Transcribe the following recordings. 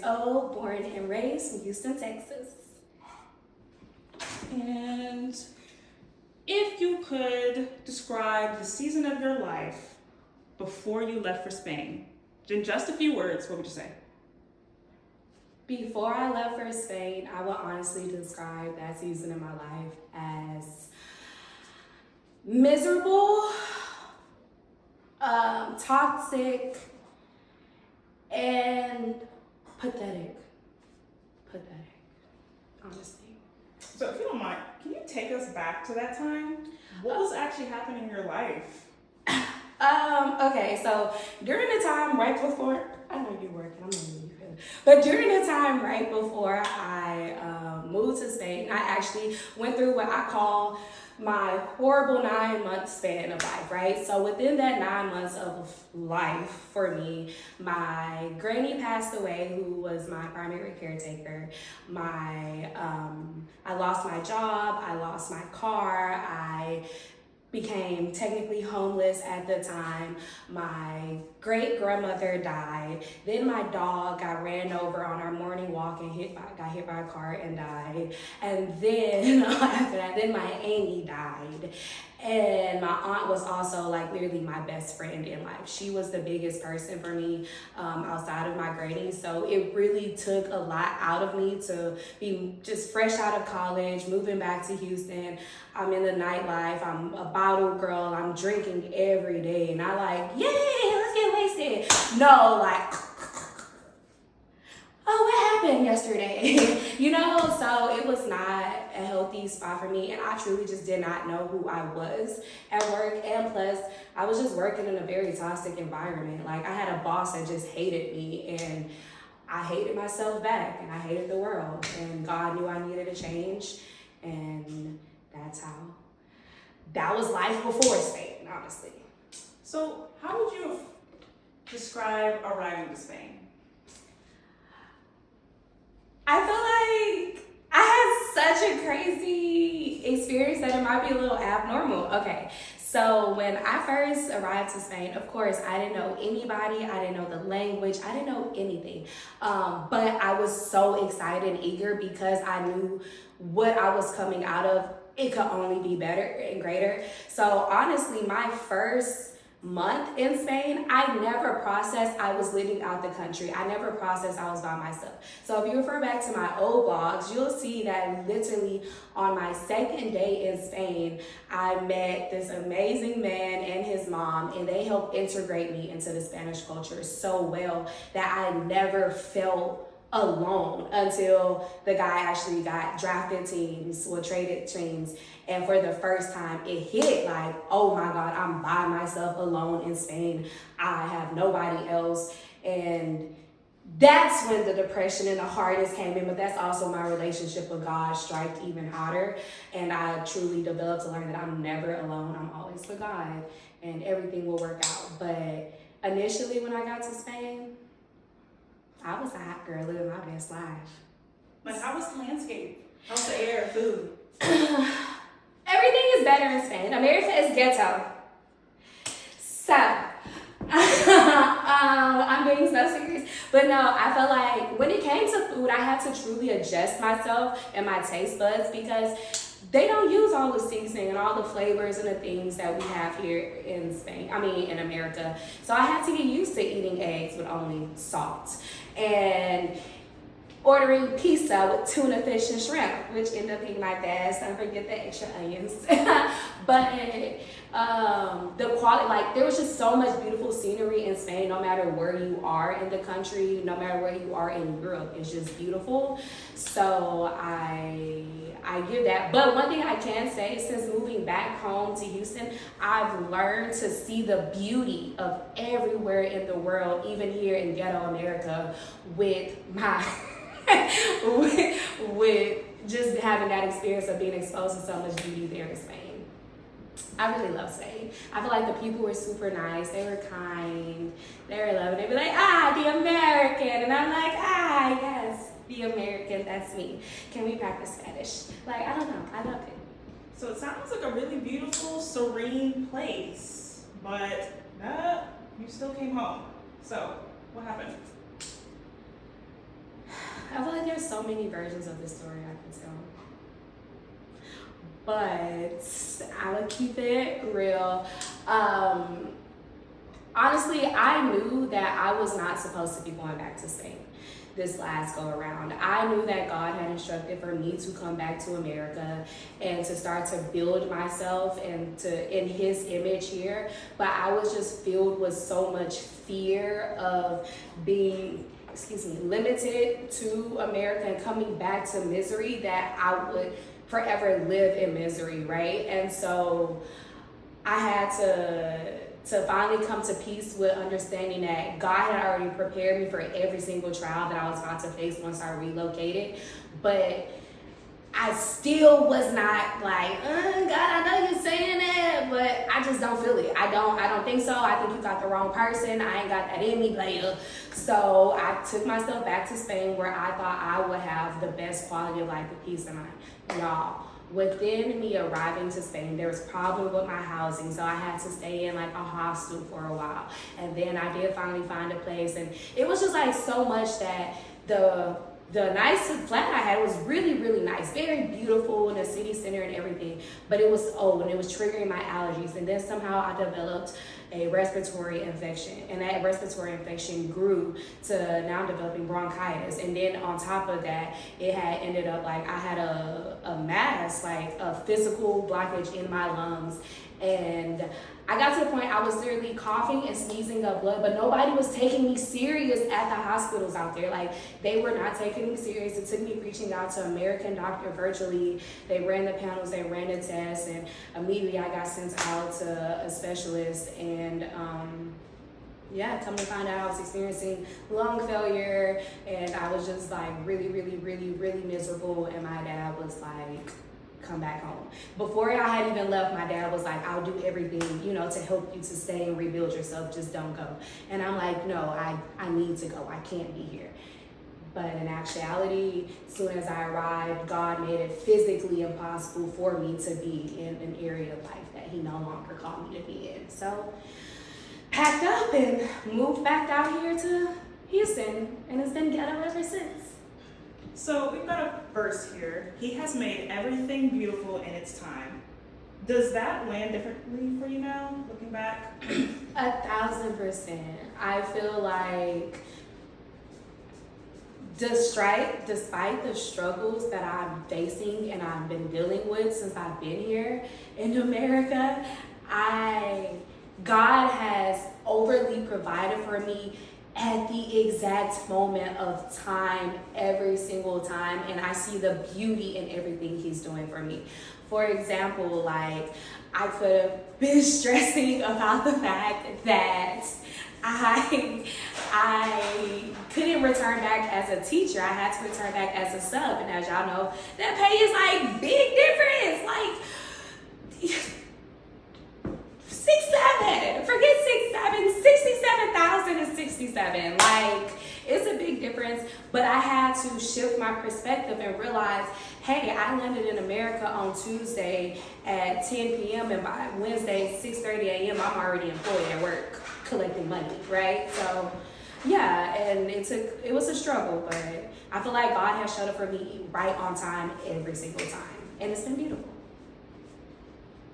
old, born and raised in Houston, Texas. And if you could describe the season of your life before you left for Spain, in just a few words, what would you say? Before I left for Spain, I would honestly describe that season in my life as miserable, toxic, and pathetic. Honestly. So if you don't mind, can you take us back to that time? What was actually happening in your life? Okay, so during the time right before, I know you're working, I'm not really feeling, but during the time right before I moved to Spain, I actually went through what I call my horrible 9-month span of life, right? So within that 9 months of life for me, my granny passed away, who was my primary caretaker. I lost my job, I lost my car, I became technically homeless at the time. My great grandmother died. Then my dog got ran over on our morning walk and got hit by a car and died. And then after that, then my auntie died. And my aunt was also like literally my best friend in life. She was the biggest person for me outside of my granny. So it really took a lot out of me to be just fresh out of college, moving back to Houston. I'm in the nightlife. I'm a bottle girl. I'm drinking every day. And I like, yay, let's get wasted. No, like, oh, what happened yesterday? You know, so it was not a healthy spot for me. And I truly just did not know who I was at work. And plus, I was just working in a very toxic environment. Like, I had a boss that just hated me, and I hated myself back, and I hated the world. And God knew I needed a change. And that was life before Spain, honestly. So how would you describe arriving to Spain? I feel like I had such a crazy experience that it might be a little abnormal. Okay, so when I first arrived to Spain, of course, I didn't know anybody. I didn't know the language. I didn't know anything. But I was so excited and eager because I knew what I was coming out of. It could only be better and greater. So honestly, my first month in Spain, I never processed I was living out the country. I never processed I was by myself. So if you refer back to my old blogs, you'll see that literally on my second day in Spain, I met this amazing man and his mom, and they helped integrate me into the Spanish culture so well that I never felt alone until the guy actually got drafted teams, traded teams. And for the first time, it hit like, oh my God, I'm by myself alone in Spain. I have nobody else. And that's when the depression and the hardness came in, but that's also my relationship with God striked even harder. And I truly developed to learn that I'm never alone. I'm always with God, and everything will work out. But initially when I got to Spain, I was a hot girl living my best life. Like, how was the landscape? How's the air, food? Everything is better in Spain. America is ghetto. So, I'm being so serious. But no, I felt like when it came to food, I had to truly adjust myself and my taste buds because they don't use all the seasoning and all the flavors and the things that we have here in in America. So I had to get used to eating eggs with only salt and ordering pizza with tuna, fish, and shrimp, which ended up being my best. Don't forget the extra onions. But the quality, like, there was just so much beautiful scenery in Spain, no matter where you are in the country, no matter where you are in Europe, it's just beautiful. So I give that. But one thing I can say, since moving back home to Houston, I've learned to see the beauty of everywhere in the world, even here in ghetto America, with my with just having that experience of being exposed to so much beauty there in Spain. I really love Spain. I feel like the people were super nice. They were kind. They were loving. They'd be like, the American. And I'm like, yes, the American. That's me. Can we practice Spanish? Like, I don't know. I loved it. So it sounds like a really beautiful, serene place. But you still came home. So what happened? I feel like there's so many versions of this story I could tell. But I would keep it real. Honestly, I knew that I was not supposed to be going back to Spain this last go around. I knew that God had instructed for me to come back to America and to start to build myself and to in his image here. But I was just filled with so much fear of being limited to America and coming back to misery that I would forever live in misery, right? And so I had to finally come to peace with understanding that God had already prepared me for every single trial that I was about to face once I relocated. But I still was not like, God, I know you're saying that, but I just don't feel it. I don't think so. I think you got the wrong person. I ain't got that in me, player. So I took myself back to Spain where I thought I would have the best quality of life and peace of mind. Y'all, within me arriving to Spain, there was problems with my housing, so I had to stay in like a hostel for a while. And then I did finally find a place, and it was just like so much that the nice flat I had was really, really nice, very beautiful in the city center and everything, but it was old and it was triggering my allergies. And then somehow I developed a respiratory infection, and that respiratory infection grew to now developing bronchitis. And then on top of that, it had ended up like I had a mass, like a physical blockage in my lungs. And I got to the point I was literally coughing and sneezing up blood, but nobody was taking me serious at the hospitals out there. Like, they were not taking me serious. It took me reaching out to American doctor virtually. They ran the panels, they ran the tests, and immediately I got sent out to a specialist. And come to find out I was experiencing lung failure, and I was just like really, really, really, really miserable. And my dad was like, come back home. Before I had even left, my dad was like, I'll do everything, to help you to stay and rebuild yourself. Just don't go. And I'm like, no, I need to go. I can't be here. But in actuality, as soon as I arrived, God made it physically impossible for me to be in an area of life that he no longer called me to be in. So packed up and moved back out here to Houston, and it's been ghetto ever since. So we've got a verse here. He has made everything beautiful in its time. Does that land differently for you now, looking back? 1,000%. I feel like despite the struggles that I'm facing and I've been dealing with since I've been here in America, God has overly provided for me at the exact moment of time, every single time, and I see the beauty in everything he's doing for me. For example, like, I could have been stressing about the fact that I couldn't return back as a teacher. I had to return back as a sub, and as y'all know, that pay is like big difference, like 67,000 and 67. Like, it's a big difference. But I had to shift my perspective and realize, hey, I landed in America on Tuesday at 10 p.m. and by Wednesday, 6:30 a.m., I'm already employed at work collecting money, right? So yeah, and it was a struggle, but I feel like God has showed up for me right on time every single time, and it's been beautiful.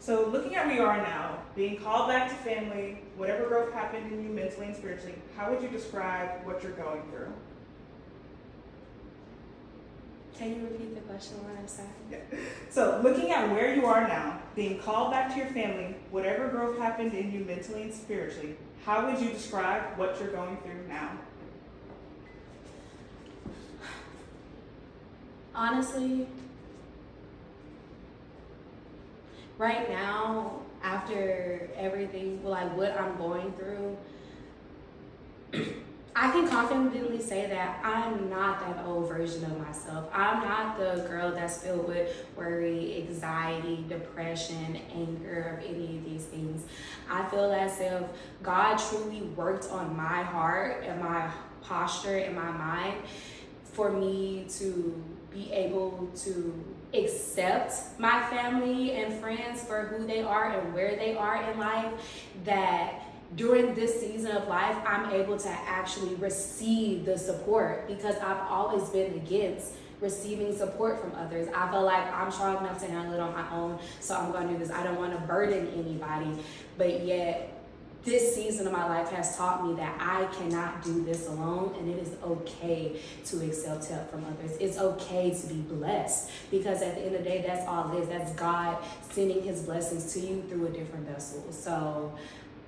So looking at where you are now, being called back to family, whatever growth happened in you mentally and spiritually, how would you describe what you're going through? Can you repeat the question one last time? Yeah. So looking at where you are now, being called back to your family, whatever growth happened in you mentally and spiritually, how would you describe what you're going through now? Honestly, right now, after everything, like what I'm going through, I can confidently say that I'm not that old version of myself. I'm not the girl that's filled with worry, anxiety, depression, anger, of any of these things. I feel as if God truly worked on my heart and my posture and my mind for me to be able to accept my family and friends for who they are and where they are in life, that during this season of life, I'm able to actually receive the support because I've always been against receiving support from others. I feel like I'm strong enough to handle it on my own, so I'm going to do this. I don't want to burden anybody, but yet this season of my life has taught me that I cannot do this alone, and it is okay to accept help from others. It's okay to be blessed, because at the end of the day, that's all it is. That's God sending his blessings to you through a different vessel. So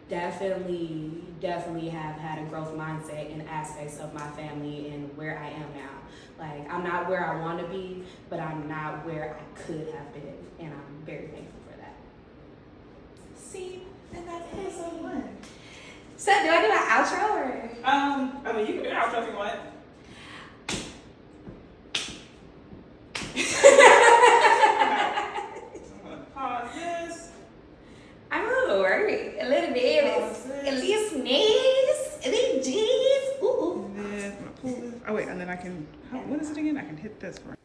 definitely have had a growth mindset in aspects of my family and where I am now. Like, I'm not where I want to be, but I'm not where I could have been, and I'm very thankful for that. See, and that's episode 1. So, do I do an outro or? I mean, you can do an outro if you want. So I'm gonna pause this. I'm a little worried, a little bit. At least sneeze, at least jeez. Ooh. And then I'm gonna pull this. Oh wait, and then I can. What is it again? I can hit this for.